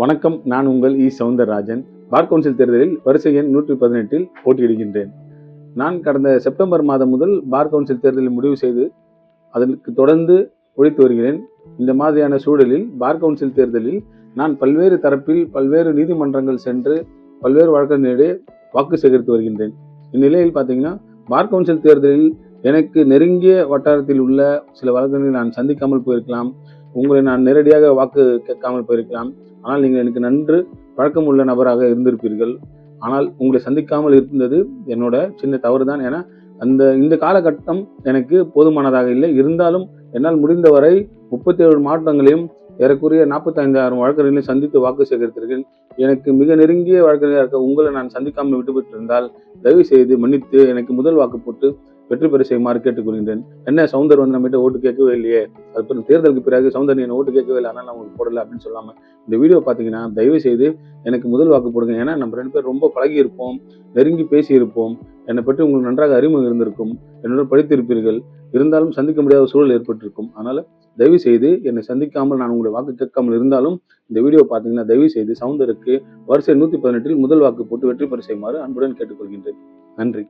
வணக்கம். நான் உங்கள் சௌந்தரராஜன். பார் கவுன்சில் தேர்தலில் வரிசை எண் 118 போட்டியிடுகின்றேன். நான் கடந்த செப்டம்பர் மாதம் முதல் பார் கவுன்சில் தேர்தலில் முடிவு செய்து அதற்கு தொடர்ந்து உழைத்து வருகிறேன். இந்த மாதிரியான சூழலில் பார் கவுன்சில் தேர்தலில் நான் பல்வேறு தரப்பில் பல்வேறு நீதிமன்றங்கள் சென்று பல்வேறு வழக்கறிஞரிடையே வாக்கு சேகரித்து வருகின்றேன். இந்நிலையில் பார்த்தீங்கன்னா, பார் கவுன்சில் தேர்தலில் எனக்கு நெருங்கிய வட்டாரத்தில் உள்ள சில வழக்கறிஞர்களை நான் சந்திக்காமல் போயிருக்கலாம். உங்களை நான் நேரடியாக வாக்கு கேட்காமல் போயிருக்கலாம். ஆனால் நீங்கள் எனக்கு நன்று பழக்கம் உள்ள நபராக இருந்திருப்பீர்கள். ஆனால் உங்களை சந்திக்காமல் இருந்தது என்னோட சின்ன தவறு தான். ஏன்னா இந்த காலகட்டம் எனக்கு போதுமானதாக இல்லை. இருந்தாலும் என்னால் முடிந்தவரை 37 மாவட்டங்களையும் ஏறக்குறைய 45,000 வழக்கறிஞர்களை சந்தித்து வாக்கு சேகரித்திருக்கிறேன். எனக்கு மிக நெருங்கிய வழக்கறிஞராக இருக்க உங்களை நான் சந்திக்காமல் விட்டுவிட்டிருந்தால் தயவு செய்து மன்னித்து எனக்கு முதல் வாக்கு போட்டு வெற்றி பெற செய்யுமாறு கேட்டுக்கொள்கின்றேன். என்ன சௌந்தர் வந்து நம்மகிட்ட ஓட்டு கேட்கவே இல்லையே, அது தேர்தலுக்கு பிறகு சௌந்தர் நீ ஓட்டு கேட்கவே இல்லை, ஆனால் நான் உங்களுக்கு போடலை அப்படின்னு சொல்லாமல் இந்த வீடியோ பார்த்தீங்கன்னா தயவு செய்து எனக்கு முதல் வாக்கு போடுங்க. ஏன்னா நம்ம 2 பேர் ரொம்ப பழகி இருப்போம், நெருங்கி பேசி இருப்போம், என்னை பற்றி உங்களுக்கு நன்றாக அறிமுகம் இருந்திருக்கும், என்னோட படித்திருப்பீர்கள். இருந்தாலும் சந்திக்க முடியாத சூழல் ஏற்பட்டிருக்கும். அதனால தயவு செய்து என்னை சந்திக்காமல் நான் உங்களுடைய வாக்கு கேட்காமல் இருந்தாலும் இந்த வீடியோ பார்த்தீங்கன்னா தயவு செய்து சௌந்தருக்கு வரிசை 118 முதல் வாக்கு போட்டு வெற்றி பெற செய்யுமாறு அன்புடன் கேட்டுக்கொள்கின்றேன். நன்றி.